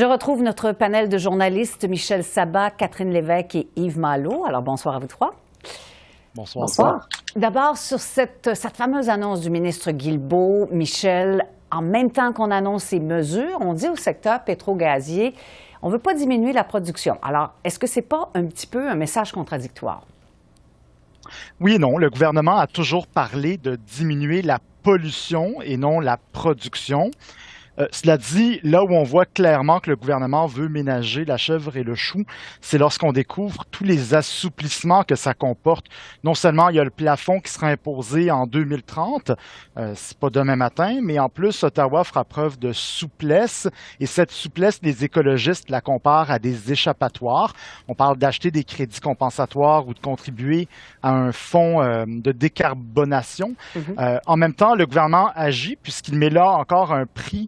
retrouve notre panel de journalistes, Michel Sabat, Catherine Lévesque et Yves Malo. Alors, bonsoir à vous trois. Bonsoir. Bonsoir. D'abord, sur cette fameuse annonce du ministre Guilbeault, Michel, en même temps qu'on annonce ces mesures, on dit au secteur pétro-gazier, on ne veut pas diminuer la production. Alors, est-ce que ce n'est pas un petit peu un message contradictoire? Oui et non. Le gouvernement a toujours parlé de diminuer la pollution et non la production. Cela dit, là où on voit clairement que le gouvernement veut ménager la chèvre et le chou, c'est lorsqu'on découvre tous les assouplissements que ça comporte. Non seulement il y a le plafond qui sera imposé en 2030, c'est pas demain matin, mais en plus, Ottawa fera preuve de souplesse. Et cette souplesse, les écologistes la comparent à des échappatoires. On parle d'acheter des crédits compensatoires ou de contribuer à un fonds de décarbonation. En même temps, le gouvernement agit puisqu'il met là encore un prix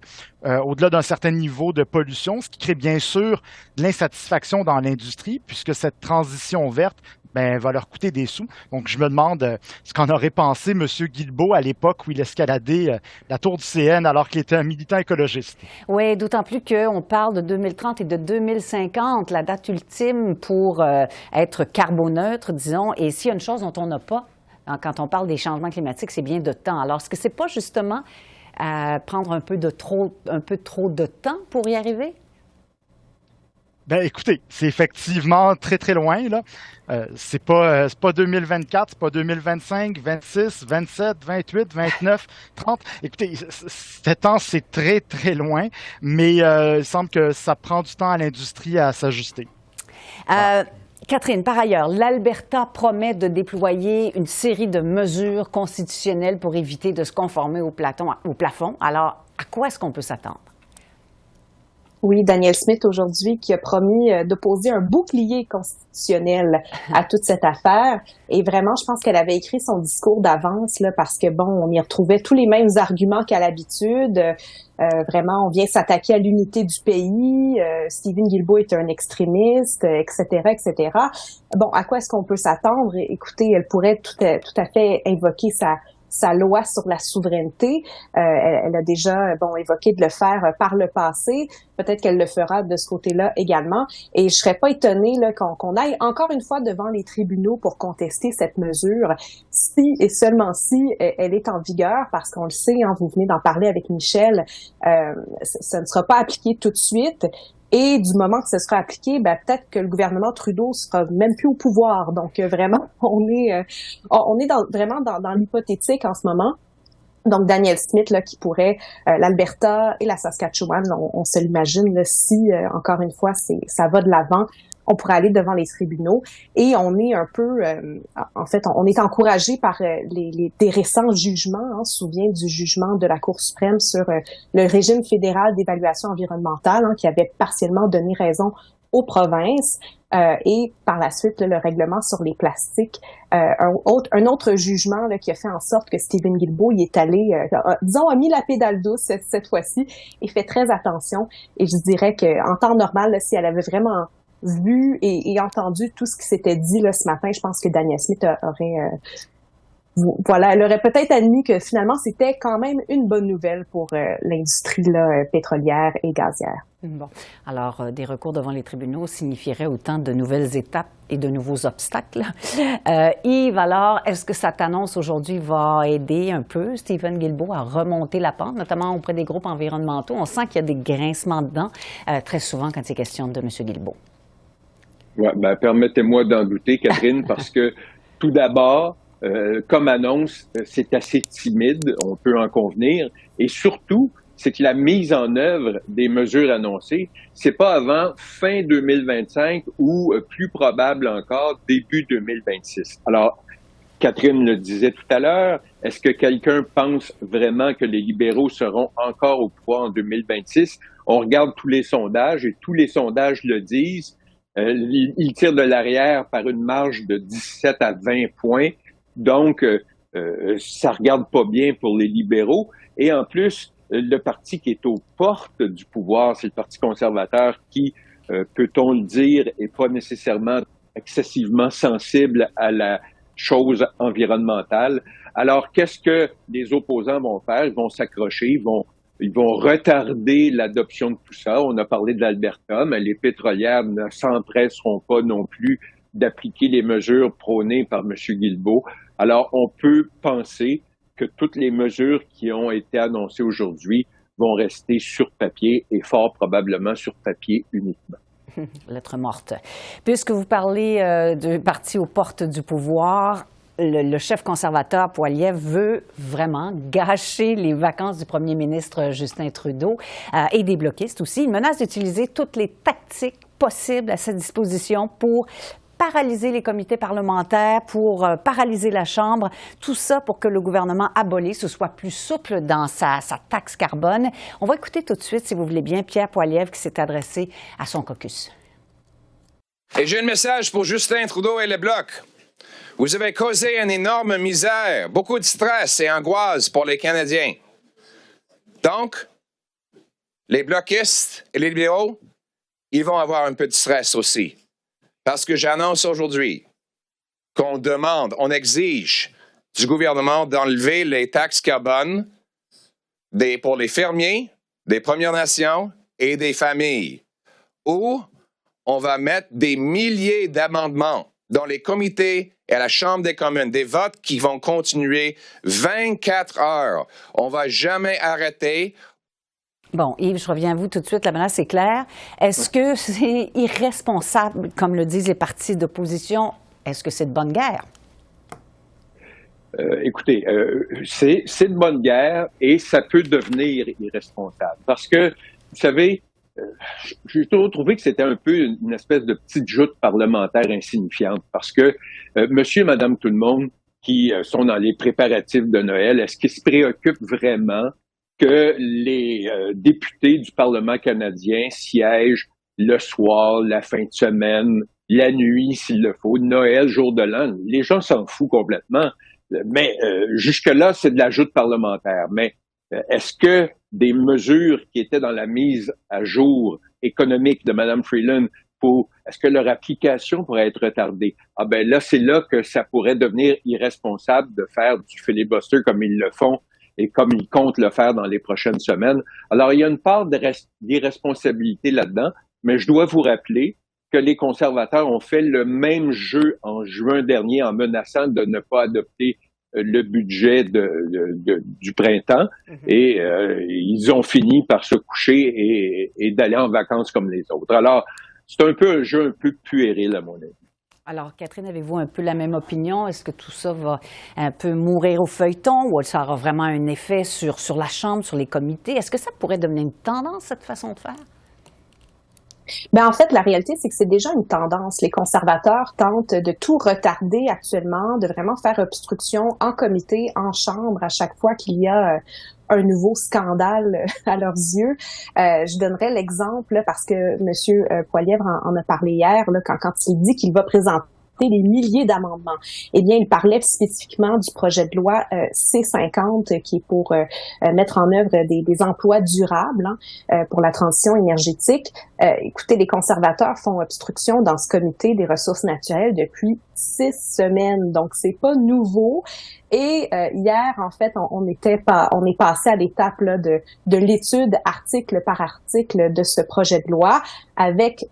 au-delà d'un certain niveau de pollution, ce qui crée bien sûr de l'insatisfaction dans l'industrie, puisque cette transition verte va leur coûter des sous. Donc, je me demande ce qu'en aurait pensé M. Guilbeault à l'époque où il escaladait la tour du CN alors qu'il était un militant écologiste. Oui, d'autant plus qu'on parle de 2030 et de 2050, la date ultime pour être carboneutre, disons. Et s'il y a une chose dont on n'a pas, quand on parle des changements climatiques, c'est bien de temps. Alors, est-ce que c'est pas justement prendre un peu trop de temps pour y arriver? Écoutez, c'est effectivement très, très loin, là. C'est pas 2024, c'est pas 2025, 26, 27, 28, 29, 30. Écoutez, 7 ans, c'est très, très loin, mais il semble que ça prend du temps à l'industrie à s'ajuster. Catherine, par ailleurs, l'Alberta promet de déployer une série de mesures constitutionnelles pour éviter de se conformer au plafond. Alors, à quoi est-ce qu'on peut s'attendre? Oui, Danielle Smith aujourd'hui qui a promis d'opposer un bouclier constitutionnel à toute cette affaire. Et vraiment, je pense qu'elle avait écrit son discours d'avance là, parce que on y retrouvait tous les mêmes arguments qu'à l'habitude. Vraiment, on vient s'attaquer à l'unité du pays. Stephen Guilbeault est un extrémiste, etc., etc. Bon, à quoi est-ce qu'on peut s'attendre? Écoutez, elle pourrait tout à fait invoquer sa loi sur la souveraineté. Elle a déjà évoqué de le faire par le passé. Peut-être qu'elle le fera de ce côté-là également. Et je serais pas étonnée là, qu'on aille encore une fois devant les tribunaux pour contester cette mesure, si et seulement si elle est en vigueur, parce qu'on le sait, hein, vous venez d'en parler avec Michel, ça ne sera pas appliqué tout de suite. Et du moment que ce sera appliqué, peut-être que le gouvernement Trudeau sera même plus au pouvoir. Donc vraiment, on est vraiment dans l'hypothétique en ce moment. Donc Danielle Smith là qui pourrait l'Alberta et la Saskatchewan, on se l'imagine là, si encore une fois ça va de l'avant, on pourrait aller devant les tribunaux et on est un peu en fait on est encouragé par des récents jugements. On se souvient du jugement de la Cour suprême sur le régime fédéral d'évaluation environnementale qui avait partiellement donné raison aux provinces. Et par la suite, là, le règlement sur les plastiques. Un autre jugement là, qui a fait en sorte que Stephen Guilbeault y est allé, a mis la pédale douce cette fois-ci et fait très attention. Et je dirais qu'en temps normal, là, si elle avait vraiment vu et entendu tout ce qui s'était dit là, ce matin, je pense que Danielle Smith aurait... elle aurait peut-être admis que finalement, c'était quand même une bonne nouvelle pour l'industrie là, pétrolière et gazière. Bon. Alors, des recours devant les tribunaux signifieraient autant de nouvelles étapes et de nouveaux obstacles. Yves, alors, est-ce que cette annonce aujourd'hui va aider un peu Stephen Guilbeault à remonter la pente, notamment auprès des groupes environnementaux? On sent qu'il y a des grincements dedans très souvent quand c'est question de M. Guilbeault. Ouais, permettez-moi d'en douter, Catherine, parce que tout d'abord, comme annonce, c'est assez timide, on peut en convenir, et surtout, c'est que la mise en œuvre des mesures annoncées, c'est pas avant fin 2025 ou plus probable encore début 2026. Alors, Catherine le disait tout à l'heure, est-ce que quelqu'un pense vraiment que les libéraux seront encore au pouvoir en 2026? On regarde tous les sondages et tous les sondages le disent. Ils tirent de l'arrière par une marge de 17 à 20 points. Donc, ça regarde pas bien pour les libéraux. Et en plus, le parti qui est aux portes du pouvoir, c'est le Parti conservateur qui, peut-on le dire, est pas nécessairement excessivement sensible à la chose environnementale. Alors, qu'est-ce que les opposants vont faire? Ils vont s'accrocher, ils vont Ils vont retarder l'adoption de tout ça. On a parlé de l'Alberta, mais les pétrolières ne s'empresseront pas non plus d'appliquer les mesures prônées par M. Guilbeault. Alors, on peut penser que toutes les mesures qui ont été annoncées aujourd'hui vont rester sur papier et fort probablement sur papier uniquement. Lettre morte. Puisque vous parlez du parti aux portes du pouvoir, le chef conservateur Poilievre veut vraiment gâcher les vacances du premier ministre Justin Trudeau et des bloquistes aussi. Il menace d'utiliser toutes les tactiques possibles à sa disposition pour paralyser les comités parlementaires, pour paralyser la Chambre, tout ça pour que le gouvernement abolisse ou soit plus souple dans sa taxe carbone. On va écouter tout de suite, si vous voulez bien, Pierre Poilievre qui s'est adressé à son caucus. Et j'ai un message pour Justin Trudeau et le Bloc. Vous avez causé une énorme misère, beaucoup de stress et angoisse pour les Canadiens. Donc, les bloquistes et les libéraux, ils vont avoir un peu de stress aussi. Parce que j'annonce aujourd'hui qu'on demande, on exige du gouvernement d'enlever les taxes carbone pour les fermiers, des Premières Nations et des familles. Ou on va mettre des milliers d'amendements dans les comités et à la Chambre des communes, des votes qui vont continuer 24 heures. On ne va jamais arrêter. Bon, Yves, je reviens à vous tout de suite. La menace est claire. Est-ce que c'est irresponsable, comme le disent les partis d'opposition? Est-ce que c'est de bonne guerre? Écoutez, c'est de bonne guerre et ça peut devenir irresponsable. Parce que, vous savez, j'ai toujours trouvé que c'était un peu une espèce de petite joute parlementaire insignifiante. Parce que monsieur et madame tout le monde qui sont dans les préparatifs de Noël, est-ce qu'ils se préoccupent vraiment que les députés du Parlement canadien siègent le soir, la fin de semaine, la nuit s'il le faut, Noël, jour de l'an? Les gens s'en foutent complètement. Mais jusque-là, c'est de la joute parlementaire. Mais est-ce que des mesures qui étaient dans la mise à jour économique de Mme Freeland, est-ce que leur application pourrait être retardée? Ah ben là, c'est là que ça pourrait devenir irresponsable de faire du filibuster comme ils le font et comme ils comptent le faire dans les prochaines semaines. Alors, il y a une part d'irresponsabilité là-dedans, mais je dois vous rappeler que les conservateurs ont fait le même jeu en juin dernier en menaçant de ne pas adopter le budget du printemps et ils ont fini par se coucher et d'aller en vacances comme les autres. Alors, c'est un peu un jeu un peu puéril à mon avis. Alors, Catherine, avez-vous un peu la même opinion? Est-ce que tout ça va un peu mourir au feuilleton ou ça aura vraiment un effet sur la Chambre, sur les comités? Est-ce que ça pourrait devenir une tendance, cette façon de faire? Ben en fait, la réalité, c'est que c'est déjà une tendance. Les conservateurs tentent de tout retarder actuellement, de vraiment faire obstruction en comité, en chambre, à chaque fois qu'il y a un nouveau scandale à leurs yeux. Je donnerai l'exemple là, parce que M. Poilievre en a parlé hier, là, quand il dit qu'il va présenter des milliers d'amendements. Eh bien, il parlait spécifiquement du projet de loi C-50 qui est pour mettre en œuvre des emplois durables pour la transition énergétique. Écoutez, les conservateurs font obstruction dans ce comité des ressources naturelles depuis 6 semaines, donc c'est pas nouveau. Et hier, en fait, on est passé à l'étape là de l'étude article par article de ce projet de loi avec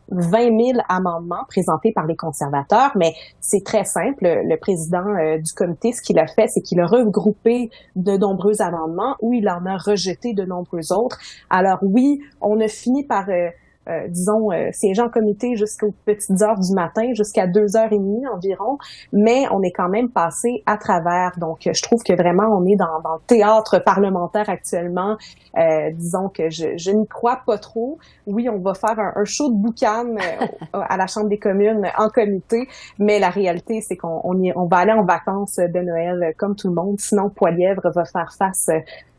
20 000 amendements présentés par les conservateurs. Mais c'est très simple. Le président du comité, ce qu'il a fait, c'est qu'il a regroupé de nombreux amendements où il en a rejeté de nombreux autres. Alors oui, on a fini par siéger en comité jusqu'aux petites heures du matin, jusqu'à 2h30 environ, mais on est quand même passé à travers. Donc, je trouve que vraiment, on est dans le théâtre parlementaire actuellement. Disons que je n'y crois pas trop. Oui, on va faire un show de boucan à la Chambre des communes en comité, mais la réalité, c'est qu'on va aller en vacances de Noël comme tout le monde. Sinon, Poilievre va faire face,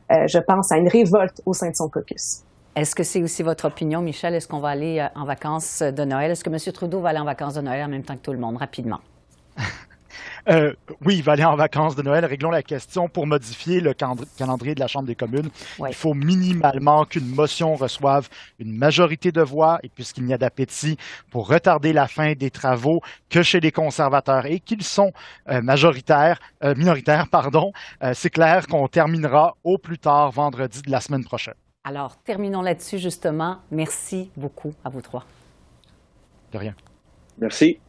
je pense, à une révolte au sein de son caucus. Est-ce que c'est aussi votre opinion, Michel? Est-ce qu'on va aller en vacances de Noël? Est-ce que M. Trudeau va aller en vacances de Noël en même temps que tout le monde, rapidement? Oui, il va aller en vacances de Noël. Réglons la question. Pour modifier le calendrier de la Chambre des communes, Oui. il faut minimalement qu'une motion reçoive une majorité de voix, et puisqu'il n'y a d'appétit pour retarder la fin des travaux que chez les conservateurs et qu'ils sont minoritaires, c'est clair qu'on terminera au plus tard vendredi de la semaine prochaine. Alors, terminons là-dessus, justement. Merci beaucoup à vous trois. De rien. Merci.